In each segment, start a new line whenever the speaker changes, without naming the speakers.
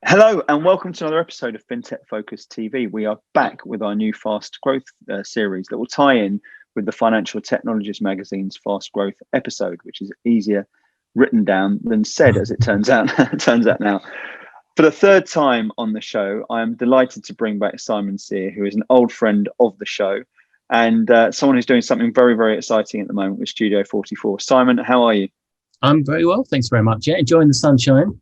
Hello and welcome to another episode of Fintech Focus TV. We are back with our new Fast Growth series that will tie in with the Financial Technologist magazine's Fast Growth episode, which is easier written down than said, as it turns out. Now. For the third time on the show, I am delighted to bring back Simon Sear, who is an old friend of the show and someone who's doing something very, very exciting at the moment with Studio 44. Simon, how are you?
I'm very well, thanks very much. Yeah, enjoying the sunshine.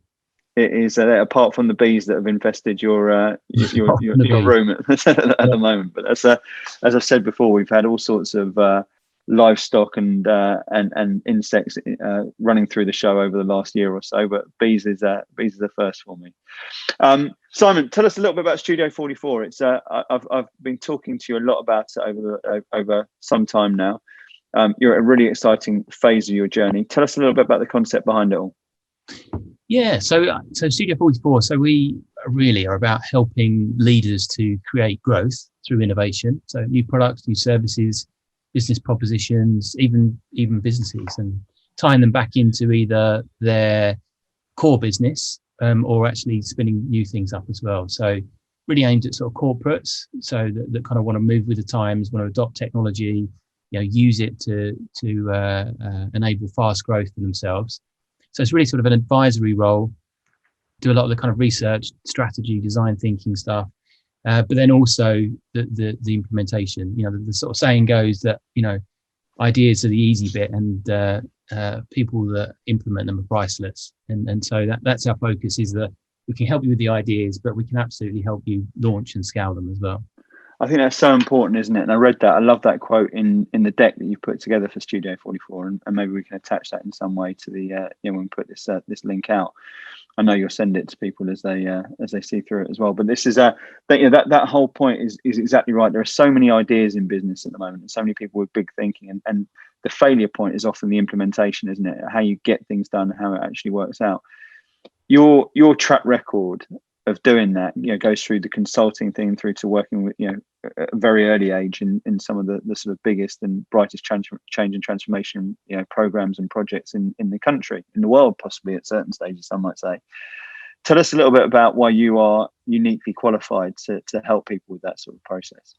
It is apart from the bees that have infested your room at the moment. But as I've said before, we've had all sorts of livestock and insects running through the show over the last year or so. But bees is the first for me. Simon, tell us a little bit about Studio 44. It's I've been talking to you a lot about it over some time now. You're at a really exciting phase of your journey. Tell us a little bit about the concept behind it all.
Yeah, so Studio 44, so we really are about helping leaders to create growth through innovation. So new products, new services, business propositions, even businesses, and tying them back into either their core business or actually spinning new things up as well. So really aimed at sort of corporates, so that kind of want to move with the times, want to adopt technology, use it to enable fast growth for themselves. So it's really sort of an advisory role, do a lot of the kind of research, strategy, design thinking stuff, but then also the implementation. The sort of saying goes that, ideas are the easy bit and people that implement them are priceless. And so that's our focus, is that we can help you with the ideas, but we can absolutely help you launch and scale them as well.
I think that's so important, isn't it? And I read that. I love that quote in the deck that you put together for Studio 44, and maybe we can attach that in some way to the when we put this link out. I know you'll send it to people as they see through it as well. But this is that whole point is exactly right. There are so many ideas in business at the moment, and so many people with big thinking, and the failure point is often the implementation, isn't it? How you get things done, how it actually works out. Your track record of doing that, goes through the consulting thing through to working with, at a very early age in some of the sort of biggest and brightest change and transformation, programs and projects in the country, in the world, possibly at certain stages, some might say. Tell us a little bit about why you are uniquely qualified to help people with that sort of process.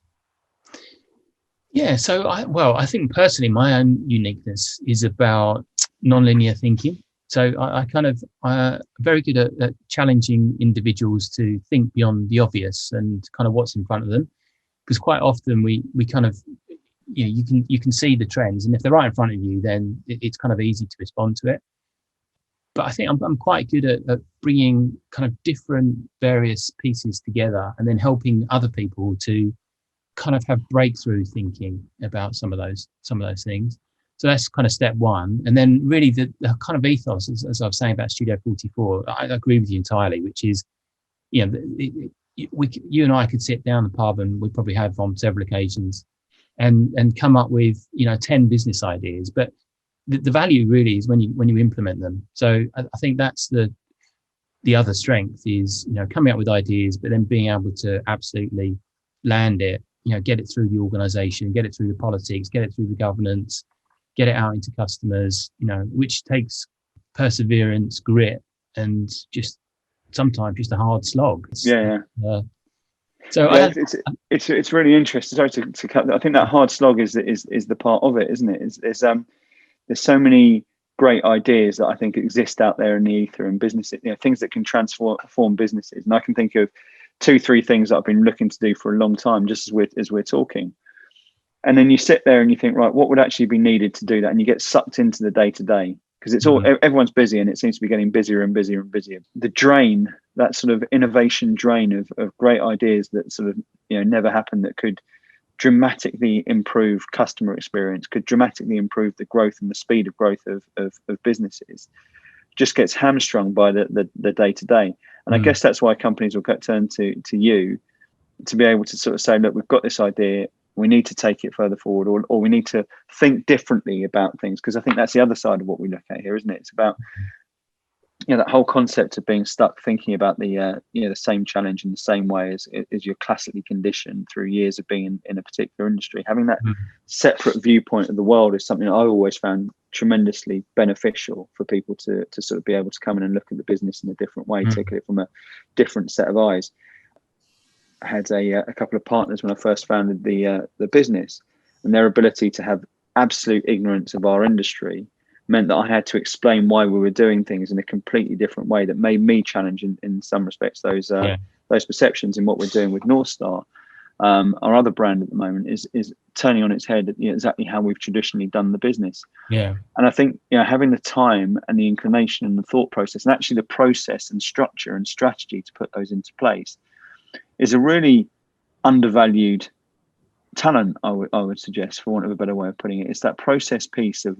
Yeah, so I think personally my own uniqueness is about non-linear thinking. So I'm very good at challenging individuals to think beyond the obvious and kind of what's in front of them, because quite often we kind of, you can see the trends, and if they're right in front of you, then it's kind of easy to respond to it. But I think I'm quite good at bringing kind of different various pieces together and then helping other people to kind of have breakthrough thinking about some of those things. So that's kind of step one. And then really the kind of ethos, as I was saying about Studio 44, I agree with you entirely, which is, you and I could sit down the pub, and we probably have on several occasions, and come up with, 10 business ideas. But the value really is when you implement them. So I think that's the other strength is, coming up with ideas, but then being able to absolutely land it, get it through the organization, get it through the politics, get it through the governance, get it out into customers, which takes perseverance, grit, and just sometimes just a hard slog.
It's really interesting. Sorry to cut. I think that hard slog is the part of it, isn't it? There's so many great ideas that I think exist out there in the ether and businesses, things that can transform businesses. And I can think of 2-3 things that I've been looking to do for a long time, just as we're talking. And then you sit there and you think, right, what would actually be needed to do that? And you get sucked into the day to day, because it's all, everyone's busy, and it seems to be getting busier and busier and busier. The drain, that sort of innovation drain of great ideas that sort of, never happened, that could dramatically improve customer experience, could dramatically improve the growth and the speed of growth of businesses, just gets hamstrung by the day to day. And I guess that's why companies will turn to you to be able to sort of say, look, we've got this idea, we need to take it further forward, or we need to think differently about things, because I think that's the other side of what we look at here, isn't it? It's about that whole concept of being stuck thinking about the the same challenge in the same way as you're classically conditioned through years of being in a particular industry. Having that separate viewpoint of the world is something I always found tremendously beneficial for people to sort of be able to come in and look at the business in a different way, take it from a different set of eyes. I had a couple of partners when I first founded the business, and their ability to have absolute ignorance of our industry meant that I had to explain why we were doing things in a completely different way that made me challenge in some respects those perceptions in what we're doing with North Star. Our other brand at the moment is turning on its head exactly how we've traditionally done the business.
Yeah.
And I think having the time and the inclination and the thought process and actually the process and structure and strategy to put those into place is a really undervalued talent, I would suggest, for want of a better way of putting it. It's that process piece of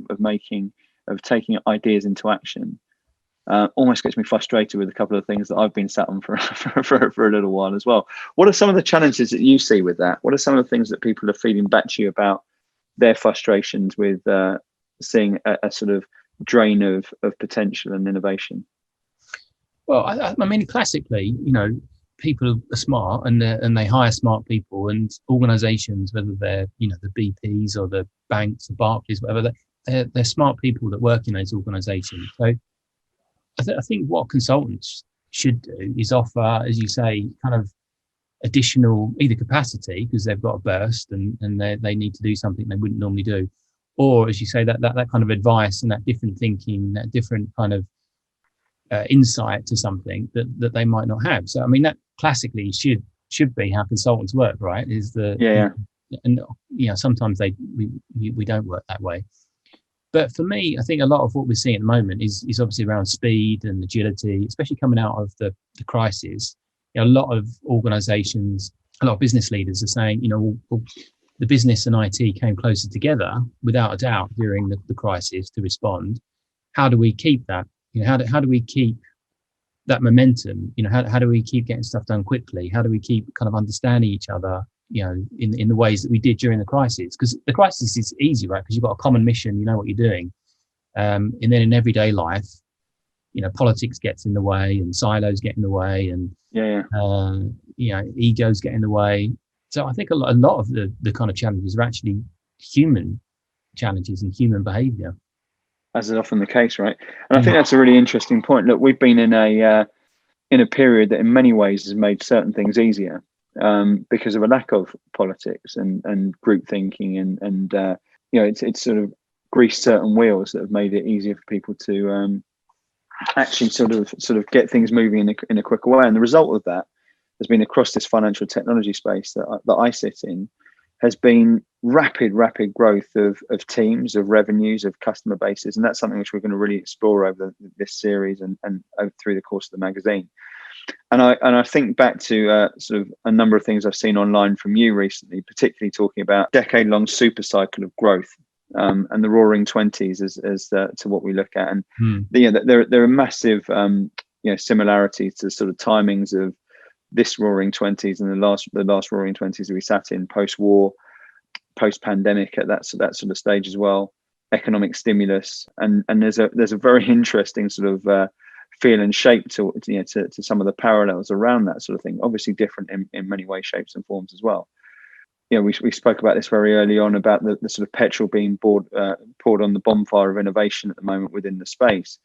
taking ideas into action. Almost gets me frustrated with a couple of things that I've been sat on for a little while as well. What are some of the challenges that you see with that? What are some of the things that people are feeding back to you about their frustrations with seeing a sort of drain of potential and innovation?
Well, I mean, classically, people are smart and they hire smart people, and organizations, whether they're, the BPs or the banks, the Barclays, whatever, they're smart people that work in those organizations. So I think what consultants should do is offer, as you say, kind of additional either capacity because they've got a burst and they need to do something they wouldn't normally do, or as you say, that kind of advice and that different thinking, that different kind of insight to something that they might not have. So I mean, that classically should be how consultants work, right? Is the and sometimes we don't work that way. But for me, I think a lot of what we're seeing at the moment is obviously around speed and agility, especially coming out of the crisis. A lot of organizations, a lot of business leaders are saying, the business and IT came closer together without a doubt during the crisis to respond. How do we keep that? How do we keep that momentum? How do we keep getting stuff done quickly? How do we keep kind of understanding each other, in the ways that we did during the crisis? Because the crisis is easy, right? Because you've got a common mission, you know what you're doing. And then in everyday life, politics gets in the way and silos get in the way and, egos get in the way. So I think a lot of the kind of challenges are actually human challenges and human behavior.
As is often the case, right? And I think that's a really interesting point. Look, we've been in a period that in many ways has made certain things easier because of a lack of politics and group thinking and it's sort of greased certain wheels that have made it easier for people to actually sort of get things moving in a quicker way. And the result of that has been across this financial technology space that I sit in, has been rapid growth of teams, of revenues, of customer bases. And that's something which we're going to really explore over this series and through the course of the magazine. And I think back to sort of a number of things I've seen online from you recently, particularly talking about decade-long super cycle of growth and the roaring 20s as to what we look at. And there are massive similarities to sort of timings of this roaring 20s and the last roaring 20s that we sat in, post-war, post-pandemic, at that sort of stage as well, economic stimulus, and there's a very interesting sort of feel and shape to some of the parallels around that sort of thing. Obviously different in many ways, shapes and forms as well. We spoke about this very early on about the sort of petrol being poured on the bonfire of innovation at the moment within the space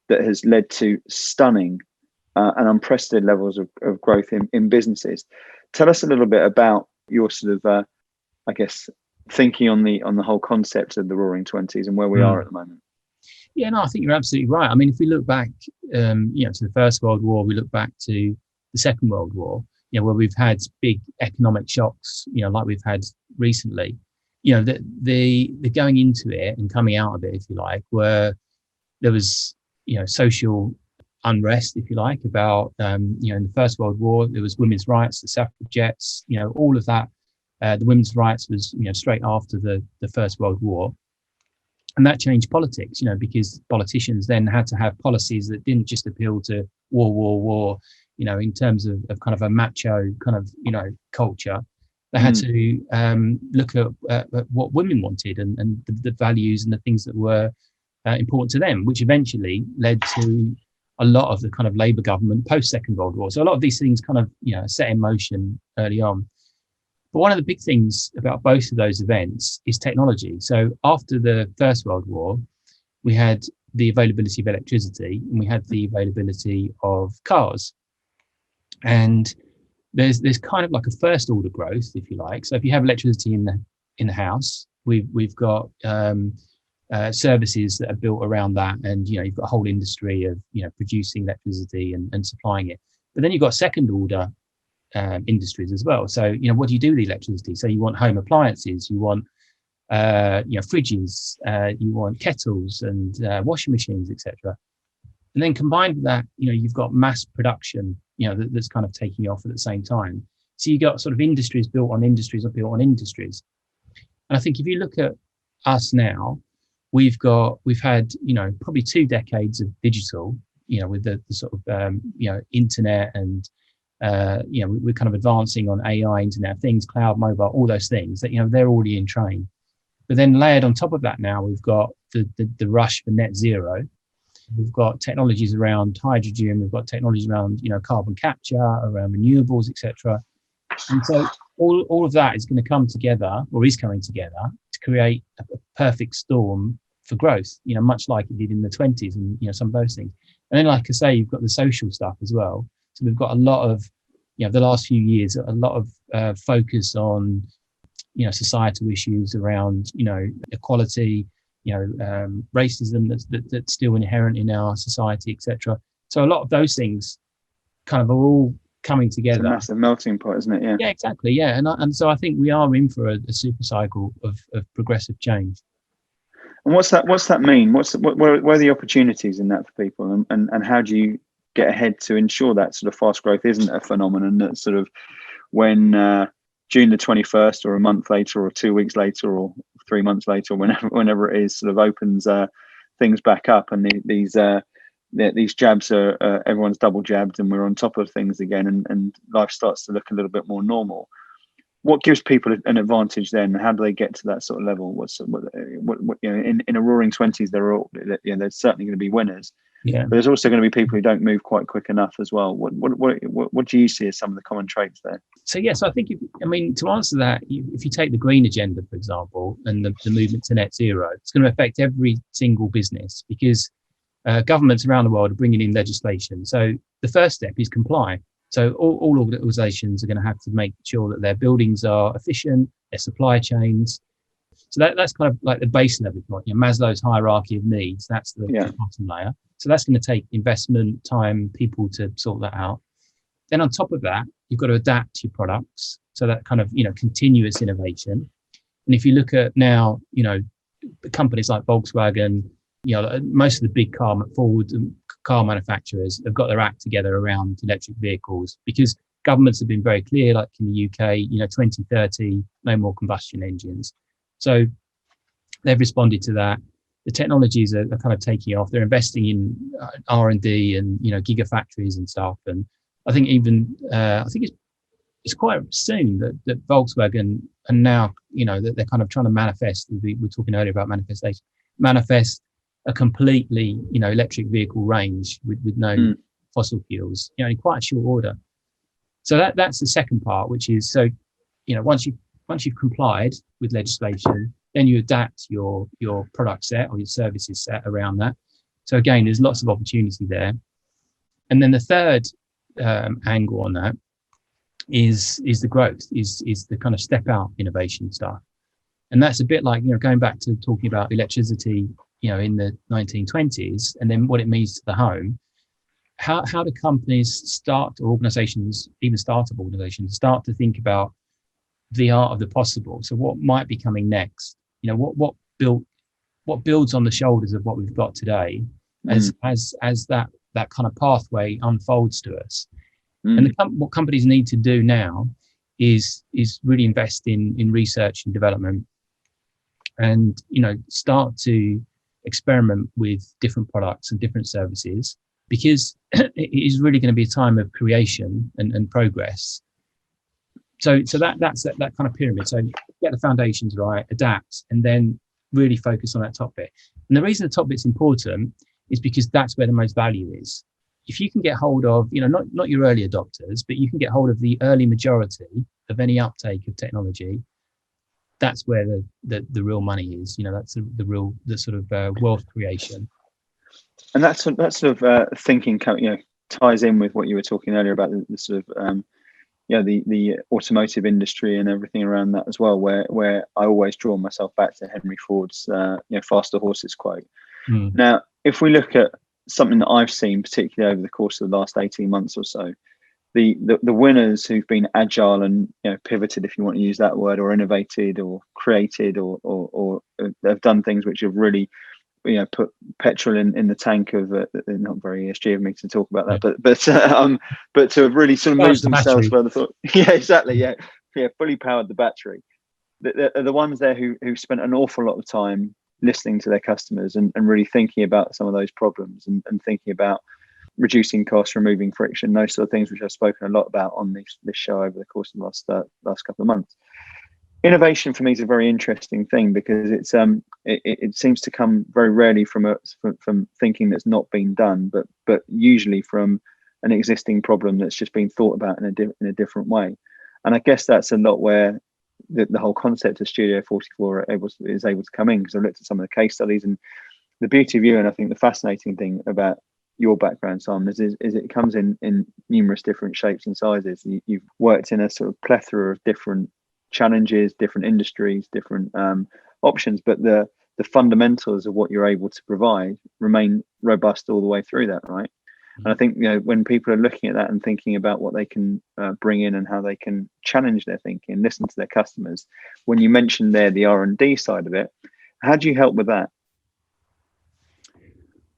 that has led to stunning and unprecedented levels of growth in businesses. Tell us a little bit about your sort of, I guess, thinking on the whole concept of the Roaring Twenties and where we are at the moment.
Yeah, no, I think you're absolutely right. I mean, if we look back, to the First World War, we look back to the Second World War, where we've had big economic shocks, like we've had recently. The going into it and coming out of it, if you like, where there was, social unrest, if you like, about, in the First World War, there was women's rights, the suffragettes, all of that. The women's rights was, straight after the First World War. And that changed politics, because politicians then had to have policies that didn't just appeal to war, in terms of kind of a macho kind of, culture. They had to look at what women wanted and the values and the things that were important to them, which eventually led to a lot of the kind of Labour government post Second World War. So a lot of these things kind of, set in motion early on. But one of the big things about both of those events is technology. So after the First World War, we had the availability of electricity and we had the availability of cars. And there's kind of like a first order growth, if you like. So if you have electricity in the house, we've got services that are built around that, and you've got a whole industry of producing electricity and supplying it. But then you've got second order industries as well. So what do you do with the electricity? So you want home appliances, you want fridges, you want kettles and washing machines, etc. And then combined with that, you've got mass production, that's kind of taking off at the same time. So you got sort of industries built on industries or built on industries. And I think if you look at us now, we've had probably 2 decades of digital, with the sort of internet, and we're kind of advancing on AI, Internet of Things, cloud, mobile, all those things that they're already in train. But then layered on top of that, now we've got the rush for net zero. We've got technologies around hydrogen. We've got technologies around carbon capture, around renewables, etc. And so all of that is going to come together, or is coming together, to create a perfect storm for growth. Much like it did in the 20s, and some of those things. And then, like I say, you've got the social stuff as well. So we've got a lot of the last few years, a lot of focus on societal issues around equality, racism that's still inherent in our society, etc. So a lot of those things kind of are all coming together.
It's a massive melting pot, isn't it? Yeah.
Yeah, exactly. Yeah, and so I think we are in for a super cycle of progressive change.
And what's that mean? Where are the opportunities in that for people, and how do you get ahead to ensure that sort of fast growth isn't a phenomenon that sort of when June the 21st or a month later or 2 weeks later or 3 months later, or whenever it is, sort of opens things back up, and these jabs are everyone's double jabbed and we're on top of things again, and life starts to look a little bit more normal. What gives people an advantage then? How do they get to that sort of level? In a roaring 20s, there's certainly going to be winners.
Yeah.
But there's also going to be people who don't move quite quick enough as well. What do you see as some of the common traits there?
So yes, I think to answer that, if you take the green agenda, for example, and the movement to net zero, it's going to affect every single business, because governments around the world are bringing in legislation. So the first step is comply. So all organisations are going to have to make sure that their buildings are efficient, their supply chains. So that's kind of like the base level point. Maslow's hierarchy of needs. That's the bottom layer. So that's going to take investment, time, people to sort that out. Then on top of that, you've got to adapt your products. So that kind of continuous innovation. And if you look at now, companies like Volkswagen, most of the big Ford car manufacturers have got their act together around electric vehicles, because governments have been very clear, like in the UK, 2030, no more combustion engines. So they've responded to that. The technologies are kind of taking off. They're investing in R&D and gigafactories and stuff. And I think it's quite soon that Volkswagen are now that they're kind of trying to manifest. We were talking earlier about manifest a completely electric vehicle range with no fossil fuels in quite a short order. So that's the second part, which is once you've complied with legislation, then you adapt your product set or your services set around that. So again, there's lots of opportunity there. And then the third angle on that is the growth, is the kind of step out innovation stuff. And that's a bit like going back to talking about electricity in the 1920s, and then what it means to the home. How do companies or organizations, even startup organizations, start to think about the art of the possible? So what might be coming next? What builds on the shoulders of what we've got today as that kind of pathway unfolds to us. And what companies need to do now is really invest in research and development, and start to experiment with different products and different services, because it is really going to be a time of creation and progress. So that's that kind of pyramid. So get the foundations right, adapt, and then really focus on that top bit. And the reason the top bit's important is because that's where the most value is. if you can get hold of, not your early adopters, but you can get hold of the early majority of any uptake of technology, that's where the real money is. That's the sort of wealth creation.
And that sort of thinking, ties in with what you were talking earlier about the sort of the automotive industry and everything around that as well, where I always draw myself back to Henry Ford's faster horses quote. Now, if we look at something that I've seen, particularly over the course of the last 18 months or so, the winners who've been agile and pivoted, if you want to use that word, or innovated or created or have done things which have really put petrol in the tank of not very ESG of me to talk about that, but to have really sort of moved themselves further forward. Yeah, exactly. Yeah, fully powered the battery. The ones there who spent an awful lot of time listening to their customers and really thinking about some of those problems and thinking about reducing costs, removing friction, those sort of things which I've spoken a lot about on this show over the course of the last couple of months. Innovation for me is a very interesting thing because it seems to come very rarely from thinking that's not been done, but usually from an existing problem that's just been thought about in a different way. And I guess that's a lot where the whole concept of Studio 44 is able to come in, because I've looked at some of the case studies, and the beauty of you, and I think the fascinating thing about your background, Simon, is it comes in numerous different shapes and sizes. You've worked in a sort of plethora of different challenges, different industries, different options, but the fundamentals of what you're able to provide remain robust all the way through that, right? And I think when people are looking at that and thinking about what they can bring in and how they can challenge their thinking, listen to their customers. When you mentioned there the R&D side of it, how do you help with that?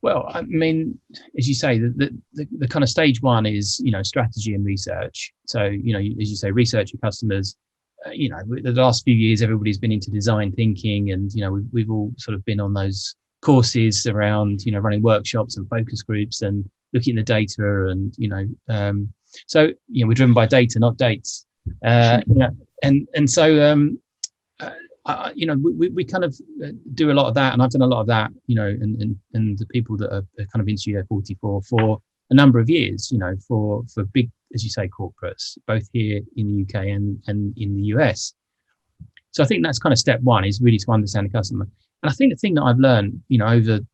Well, I mean, as you say, the kind of stage one is strategy and research. So as you say, research your customers. The last few years, everybody's been into design thinking, and we've all sort of been on those courses around running workshops and focus groups and looking at the data, and so we're driven by data, not dates. And so we kind of do a lot of that, and I've done a lot of that, and the people that are kind of in Studio 44 for a number of years, for big, as you say, corporates, both here in the UK and in the US. So I think that's kind of step one, is really to understand the customer. And I think the thing that I've learned, and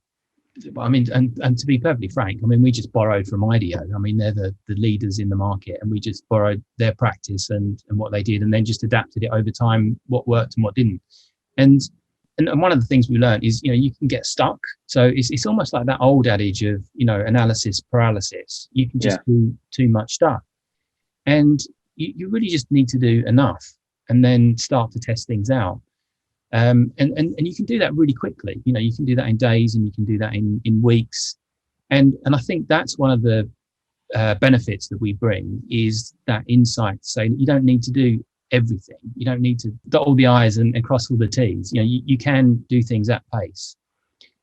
to be perfectly frank, we just borrowed from IDEO. They're the leaders in the market, and we just borrowed their practice and what they did, and then just adapted it over time, what worked and what didn't. And one of the things we learned is, you can get stuck. So it's almost like that old adage of, analysis paralysis. You can just do too much stuff. And you really just need to do enough and then start to test things out. And you can do that really quickly. You can do that in days, and you can do that in weeks. And I think that's one of the benefits that we bring, is that insight to say that you don't need to do everything. You don't need to dot all the I's and cross all the T's. You can do things at pace.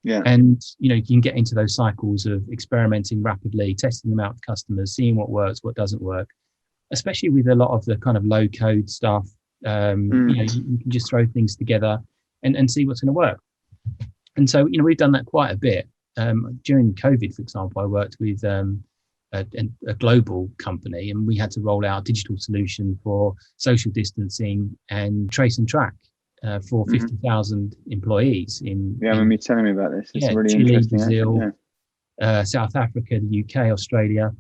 Yeah.
And you can get into those cycles of experimenting rapidly, testing them out with customers, seeing what works, what doesn't work, especially with a lot of the kind of low code stuff. You can just throw things together and see what's going to work. And so we've done that quite a bit. During COVID, for example, I worked with a global company, and we had to roll out a digital solution for social distancing and trace and track for 50,000 employees in
I remember you telling me about this. It's really
Chile,
interesting.
Brazil, South Africa, the UK, Australia.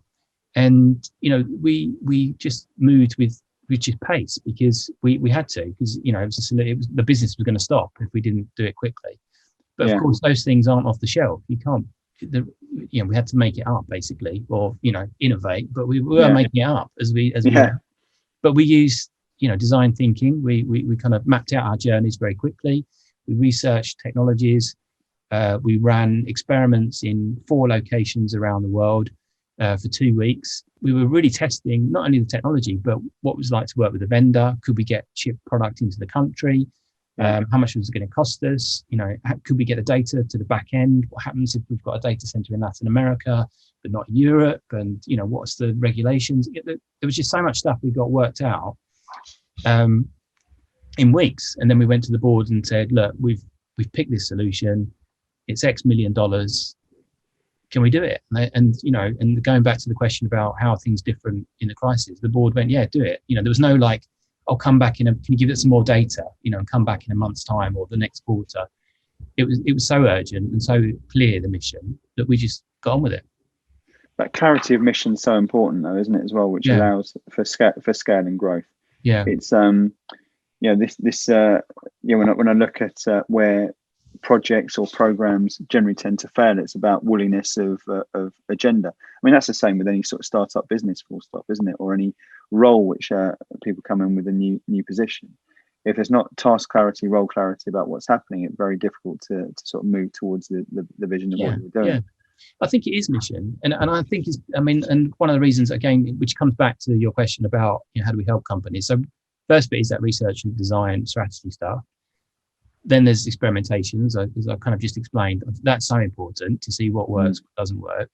And we just moved with just pace, because we had to, because the business was going to stop if we didn't do it quickly. But of course, those things aren't off the shelf. You can't. We had to make it up, basically, or innovate. But we were making it up as we went. But we used design thinking. We kind of mapped out our journeys very quickly. We researched technologies. We ran experiments in 4 locations around the world. For 2 weeks. We were really testing not only the technology, but what it was like to work with a vendor. Could we get chip product into the country? How much was it going to cost us? Could we get the data to the back end? What happens if we've got a data center in Latin America, but not Europe? And, what's the regulations? There was just so much stuff we got worked out in weeks. And then we went to the board and said, look, we've picked this solution. It's X million dollars. can we do it? And going back to the question about how things different in the crisis, the board went, yeah, do it. There was no like, I'll come back can you give it some more data, and come back in a month's time or the next quarter. It was so urgent and so clear, the mission, that we just got on with it.
That clarity of mission is so important, though, isn't it, as well, which allows for scale and growth.
Yeah.
It's when I look at where projects or programs generally tend to fail, it's about woolliness of agenda. I mean, that's the same with any sort of startup business, full stop, isn't it? Or any role which people come in with a new position. If there's not task clarity, role clarity about what's happening, it's very difficult to sort of move towards the vision of what you're doing.
Yeah. I think it is mission, and I think and one of the reasons, again, which comes back to your question about how do we help companies. So first bit is that research and design strategy stuff. Then there's experimentations, as I kind of just explained. That's so important to see what works, what doesn't work.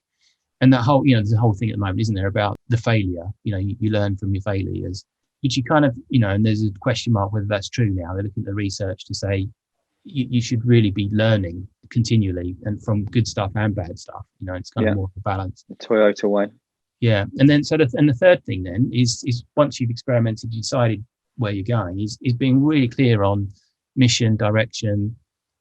And that whole, there's a whole thing at the moment, isn't there, about the failure. You learn from your failures, which you kind of, and there's a question mark whether that's true now. They're looking at the research to say you should really be learning continually, and from good stuff and bad stuff. It's kind of more of a balance.
The Toyota way.
Yeah, and then the third thing then is once you've experimented, you decided where you're going, is being really clear on mission, direction.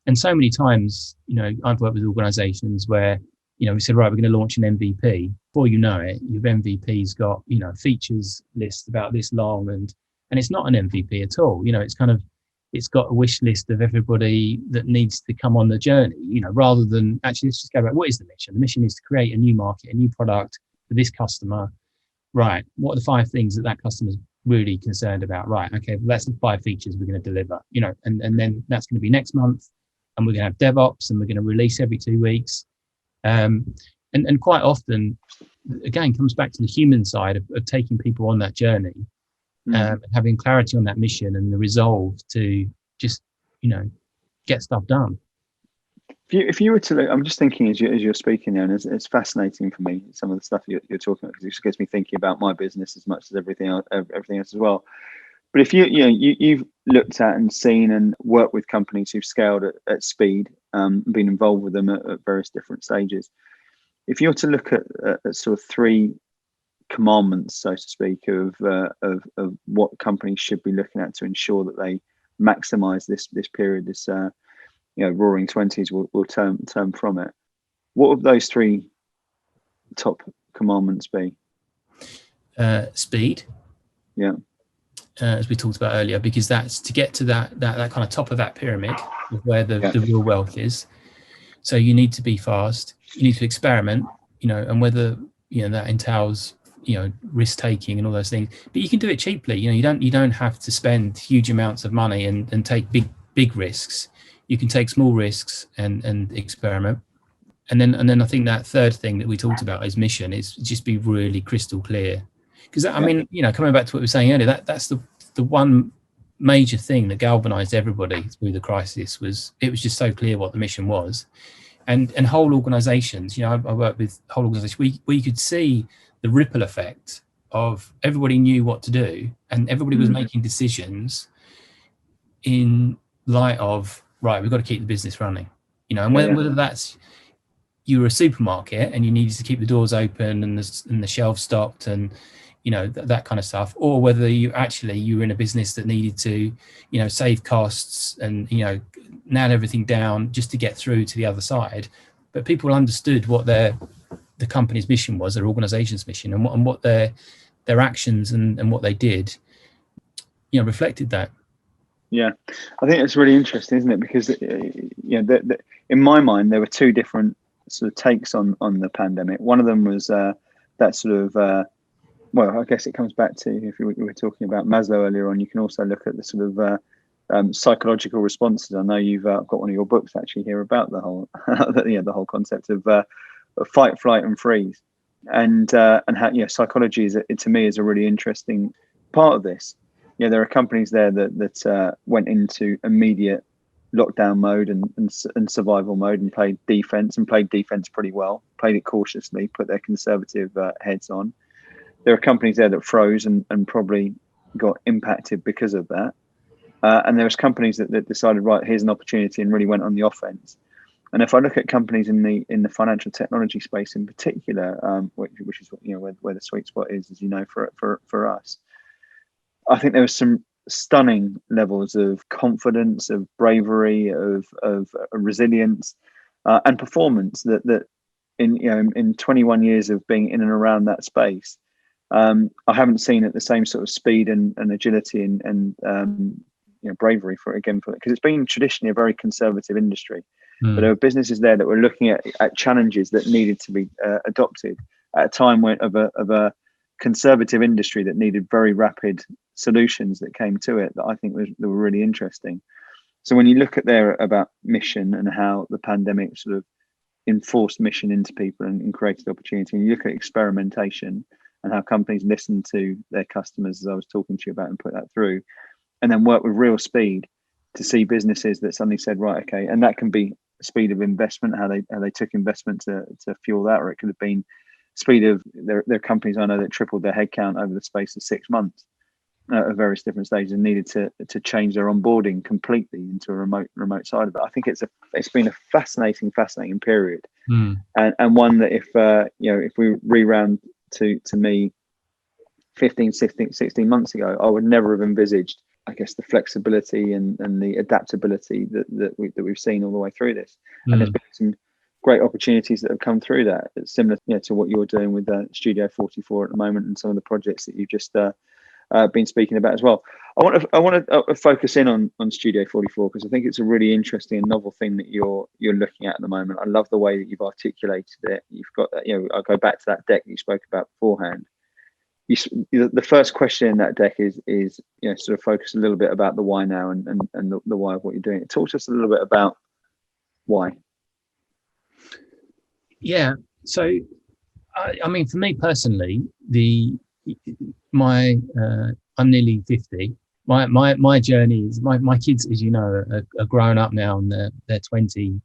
And so many times, I've worked with organizations where, we said, right, we're going to launch an MVP. Before you know it, your MVP's got, features list about this long, and it's not an MVP at all. It's got a wish list of everybody that needs to come on the journey, rather than actually, let's just go back. What is the mission? The mission is to create a new market, a new product for this customer. Right. What are the 5 things that customer's really concerned about? Right. Okay. Well, that's the 5 features we're going to deliver, and then that's going to be next month, and we're going to have DevOps, and we're going to release every 2 weeks. And quite often, again, comes back to the human side of taking people on that journey, having clarity on that mission and the resolve to just, get stuff done.
If you were to look, I'm just thinking as you're speaking there, and it's fascinating for me, some of the stuff you're talking about, because it just gets me thinking about my business as much as everything else as well. But if you've looked at and seen and worked with companies who've scaled at speed, been involved with them at various different stages. If you're to look at sort of 3 commandments, so to speak, of what companies should be looking at to ensure that they maximize this period, this roaring 20s will term from it, what would those 3 top commandments be?
Speed.
Yeah.
As we talked about earlier, because that's to get to that kind of top of that pyramid of where the real wealth is. So you need to be fast, you need to experiment, and whether that entails risk taking and all those things, but you can do it cheaply. You don't have to spend huge amounts of money and take big risks. You can take small risks and experiment. And then I think that third thing that we talked about is mission, is just be really crystal clear. Because coming back to what we were saying earlier, that's the one major thing that galvanized everybody through the crisis. It was just so clear what the mission was, and whole organizations. I work with whole organizations where you could see the ripple effect of everybody knew what to do, and everybody was making decisions in light of, right, we've got to keep the business running. And whether that's, you were a supermarket and you needed to keep the doors open and the shelves stocked and that kind of stuff, or whether you were in a business that needed to save costs and nail everything down just to get through to the other side. But people understood what the company's mission was, their organization's mission, and what their actions and what they did reflected that.
Yeah, I think it's really interesting, isn't it? Because in my mind there were 2 different sort of takes on the pandemic. One of them was that sort of well, I guess it comes back to, if we were talking about Maslow earlier on, you can also look at the sort of psychological responses. I know you've got one of your books actually here about the whole the whole concept of fight, flight, and freeze, and how psychology is to me is a really interesting part of this. There are companies there that went into immediate lockdown mode and survival mode and played defense pretty well, played it cautiously, put their conservative heads on. There are companies there that froze and probably got impacted because of that. And there was companies that decided, right, here's an opportunity, and really went on the offense. And if I look at companies in the financial technology space in particular, which is where the sweet spot is, as you know, for us, I think there was some stunning levels of confidence, of bravery, of resilience, and performance that in 21 years of being in and around that space, I haven't seen at the same sort of speed and agility and bravery because it's been traditionally a very conservative industry. But there were businesses there that were looking at challenges that needed to be adopted at a time of a conservative industry that needed very rapid solutions that came to it that I think were really interesting. So when you look at there about mission and how the pandemic sort of enforced mission into people and created opportunity, and you look at experimentation and how companies listen to their customers, as I was talking to you about, and put that through, and then work with real speed to see businesses that suddenly said, right, okay, and that can be speed of investment, how they took investment to fuel that, or it could have been speed of their companies. I know that tripled their headcount over the space of 6 months at various different stages and needed to change their onboarding completely into a remote side of it. I think it's been a fascinating period, and one that if we reround to me 15, 16 months ago, I would never have envisaged, I guess, the flexibility and the adaptability that we've seen all the way through this. And there's been some great opportunities that have come through that. It's similar to what you're doing with Studio 44 at the moment and some of the projects that you've just been speaking about as well. I want to focus in on Studio 44 because I think it's a really interesting and novel thing that you're looking at the moment. I love the way that you've articulated it. You've got that, I'll go back to that deck that you spoke about beforehand. The first question in that deck is sort of focus a little bit about the why now and the why of what you're doing. Talk to us a little bit about why.
Yeah. So, I mean, for me personally, I'm nearly 50. My journey is my kids, as you know, are growing up now, and they're 20,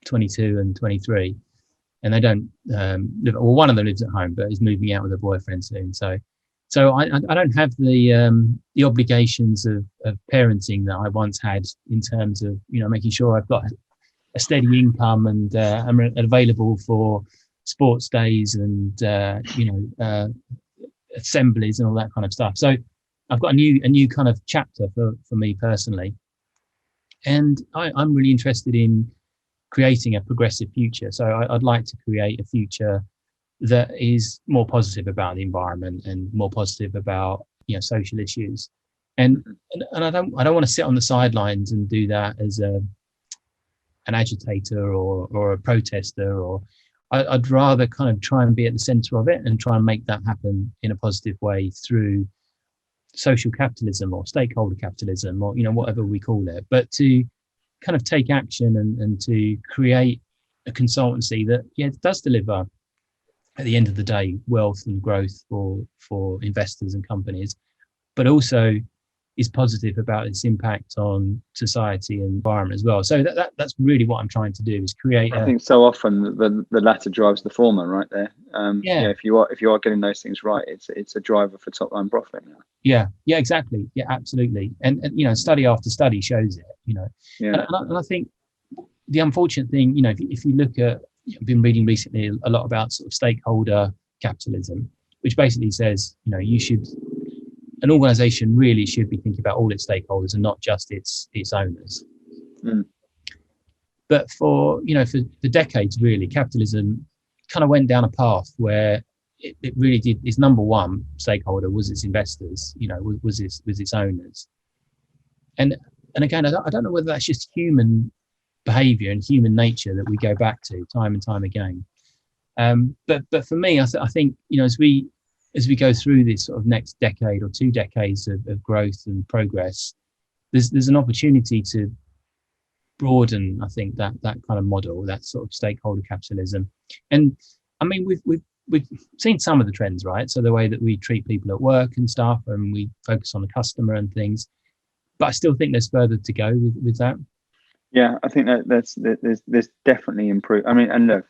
22, and 23, and they don't live. Well, one of them lives at home, but is moving out with a boyfriend soon. So I don't have the obligations of parenting that I once had in terms of making sure I've got a steady income and I'm available for sports days and assemblies and all that kind of stuff. So I've got a new kind of chapter for me personally, and I'm really interested in creating a progressive future. So I'd like to create a future that is more positive about the environment and more positive about social issues, and I don't want to sit on the sidelines and do that as an agitator or a protester, or I'd rather kind of try and be at the center of it and try and make that happen in a positive way through social capitalism or stakeholder capitalism, or whatever we call it, but to kind of take action and to create a consultancy that does deliver at the end of the day wealth and growth for investors and companies, but also is positive about its impact on society and environment as well. So that's really what I'm trying to do, is create.
I think so often the latter drives the former, right there. If you are getting those things right, it's a driver for top line profit now.
Yeah, exactly. Yeah, absolutely. And study after study shows it. And I think the unfortunate thing, if you look at, I've been reading recently a lot about sort of stakeholder capitalism, which basically says, an organization really should be thinking about all its stakeholders and not just its owners. But for decades, really, capitalism kind of went down a path where it really did. Its number one stakeholder was its investors, was its owners. And again, I don't know whether that's just human behavior and human nature that we go back to time and time again. But for me, I think as we go through this sort of next decade or 2 decades of growth and progress, there's an opportunity to broaden, I think, that kind of model, that sort of stakeholder capitalism. And I mean, we've seen some of the trends, right? So the way that we treat people at work and stuff, and we focus on the customer and things. But I still think there's further to go with that.
Yeah, I think there's definitely improved. I mean, and look,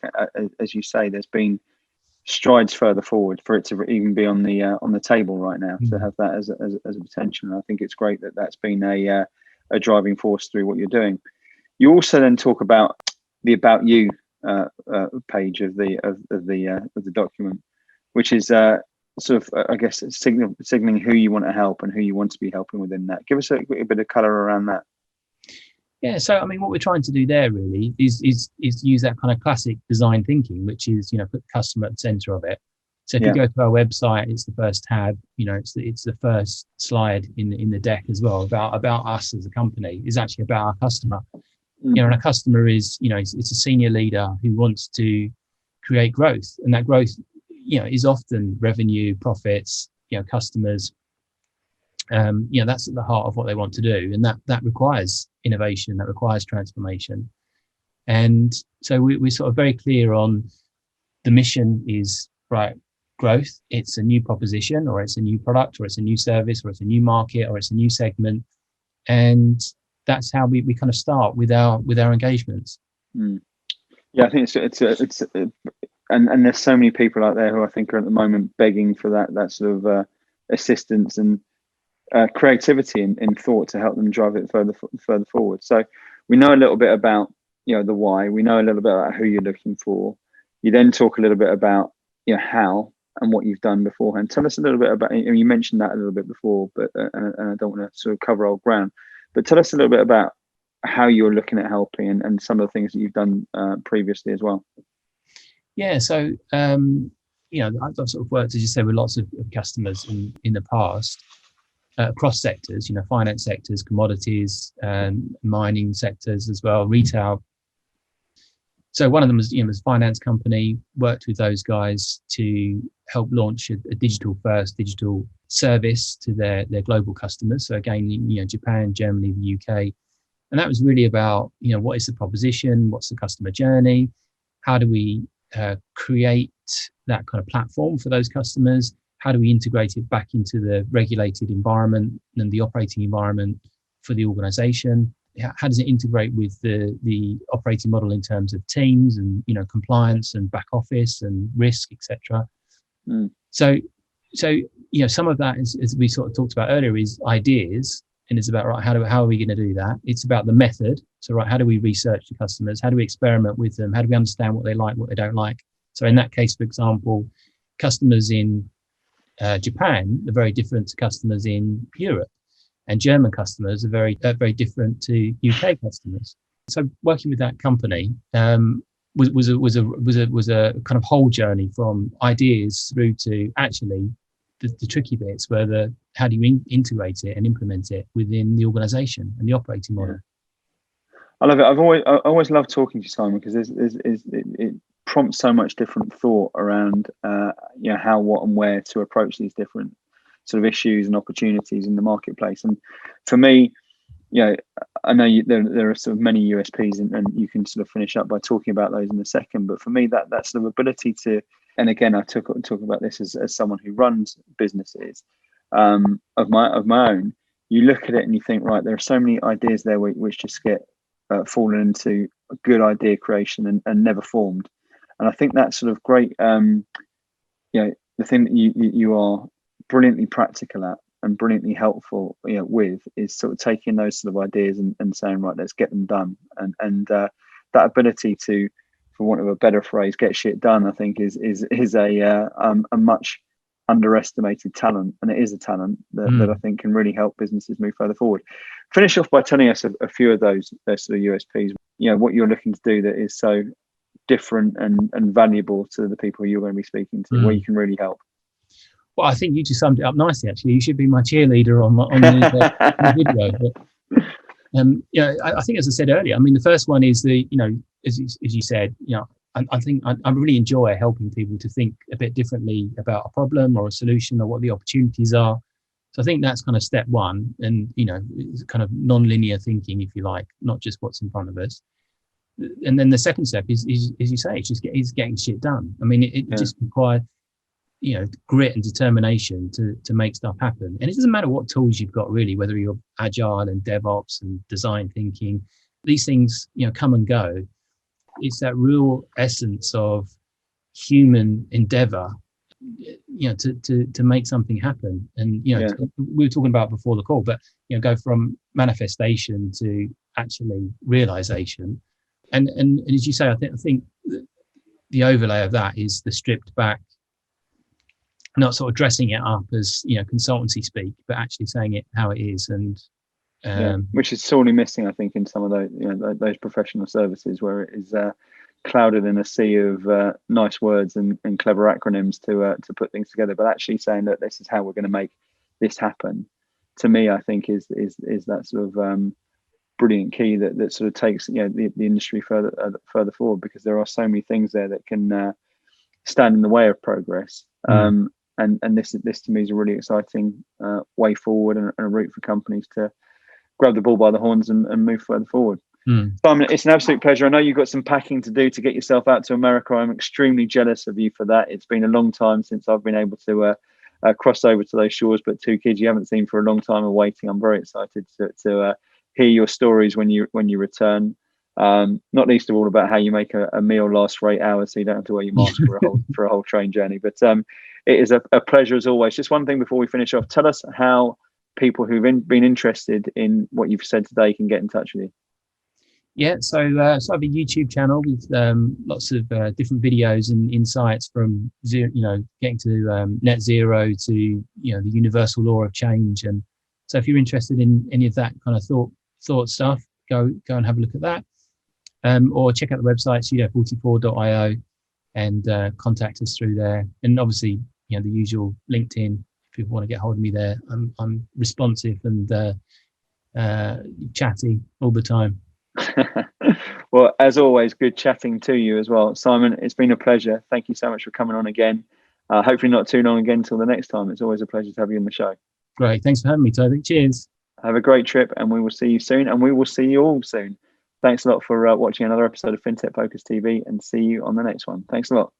as you say, there's been strides further forward for it to even be on the table right now, to have that as a potential. And I think it's great that that's been a driving force through what you're doing. You also then talk about about you page of the document, which is sort of I guess signaling who you want to help and who you want to be helping within that. Give us a bit of color around that.
Yeah, so I mean, what we're trying to do there really is use that kind of classic design thinking, which is, put the customer at the center of it. So if you go to our website, it's the first tab, it's the first slide in the deck as well about us as a company. Is actually about our customer. And our customer is, it's a senior leader who wants to create growth, and that growth, is often revenue, profits, customers. That's at the heart of what they want to do, and that requires innovation, that requires transformation. And so we're sort of very clear on the mission is growth. It's a new proposition, or it's a new product, or it's a new service, or it's a new market, or it's a new segment, and that's how we kind of start with our engagements.
Yeah, I think it's and there's so many people out there who I think are at the moment begging for that sort of assistance and creativity in thought to help them drive it further forward. So we know a little bit about the why. We know a little bit about who you're looking for. You then talk a little bit about how and what you've done beforehand. Tell us a little bit about. You mentioned that a little bit before, but and I don't want to sort of cover old ground. But tell us a little bit about how you're looking at helping and some of the things that you've done previously as well.
Yeah, so I've sort of worked, as you said, with lots of customers in the past. Across sectors, finance sectors, commodities, mining sectors as well, retail. So one of them was, was a finance company, worked with those guys to help launch a digital service to their global customers. So again, Japan, Germany, the UK. And that was really about, what is the proposition? What's the customer journey? How do we create that kind of platform for those customers? How do we integrate it back into the regulated environment and the operating environment for the organization? How does it integrate with the operating model in terms of teams and, compliance and back office and risk, etc. So some of that is, as we sort of talked about earlier, is ideas, and it's about how are we going to do that? It's about the method. So how do we research the customers? How do we experiment with them? How do we understand what they like, what they don't like? So in that case, for example, customers in Japan are very different to customers in Europe, and German customers are very different to UK customers. So working with that company was a kind of whole journey from ideas through to actually the tricky bits, where how do you integrate it and implement it within the organisation and the operating model.
I love it. I always loved talking to you, Simon, because it prompts so much different thought around how, what, and where to approach these different sort of issues and opportunities in the marketplace. And for me, I know there are sort of many USPs, and you can sort of finish up by talking about those in a second. But for me, that sort of ability to, and again, I talk about this as someone who runs businesses of my own. You look at it and you think, right, there are so many ideas there which just get fallen into a good idea creation and never formed. And I think that's sort of great. The thing that you are brilliantly practical at and brilliantly helpful with is sort of taking those sort of ideas and saying, right, let's get them done. And that ability to, for want of a better phrase, get shit done, I think is a much underestimated talent, and it is a talent that I think can really help businesses move further forward. Finish off by telling us a few of those sort of USPs. What you're looking to do that is so different and valuable to the people you're going to be speaking to, where you can really help.
Well, I think you just summed it up nicely. Actually, you should be my cheerleader on the video. But I think, as I said earlier, I mean, the first one is as you said, I think I really enjoy helping people to think a bit differently about a problem or a solution or what the opportunities are. So I think that's kind of step one, and it's kind of non-linear thinking, if you like, not just what's in front of us. And then the second step is as you say, it's getting shit done. I mean, it just requires grit and determination to make stuff happen. And it doesn't matter what tools you've got, really, whether you're agile and DevOps and design thinking. These things come and go. It's that real essence of human endeavor, to make something happen. And we were talking about before the call, but go from manifestation to actually realization. and as you say, I think the overlay of that is the stripped back, not sort of dressing it up as, you know, consultancy speak, but actually saying it how it is. And
which is sorely missing, I think, in some of those, you know, those professional services where it is clouded in a sea of nice words and clever acronyms to put things together, but actually saying that this is how we're going to make this happen. To me, I think is that sort of brilliant key that sort of takes, you know, the industry further forward, because there are so many things there that can stand in the way of progress. And this to me is a really exciting way forward, and a route for companies to grab the ball by the horns and move further forward. Simon, it's an absolute pleasure. I know you've got some packing to do to get yourself out to America. I'm extremely jealous of you for that. It's been a long time since I've been able to cross over to those shores, but two kids you haven't seen for a long time are waiting. I'm very excited to hear your stories when you return. Not least of all about how you make a meal last for 8 hours, so you don't have to wear your mask for a whole train journey. But it is a pleasure as always. Just one thing before we finish off: tell us how people who've been interested in what you've said today can get in touch with you.
Yeah, so I have a YouTube channel with lots of different videos and insights from zero, you know, getting to net zero to, you know, the universal law of change. And so if you're interested in any of that kind of thought stuff, go and have a look at that. Or check out the website studio44.io and contact us through there. And obviously, you know, the usual LinkedIn. If people want to get hold of me there, I'm responsive and chatty all the time.
Well, as always, good chatting to you as well, Simon. It's been a pleasure. Thank you so much for coming on again. Hopefully not too long again until the next time. It's always a pleasure to have you on the show.
Great. Thanks for having me, Toby. Cheers.
Have a great trip, and we will see you soon, and we will see you all soon. Thanks a lot for watching another episode of Fintech Focus TV, and see you on the next one. Thanks a lot.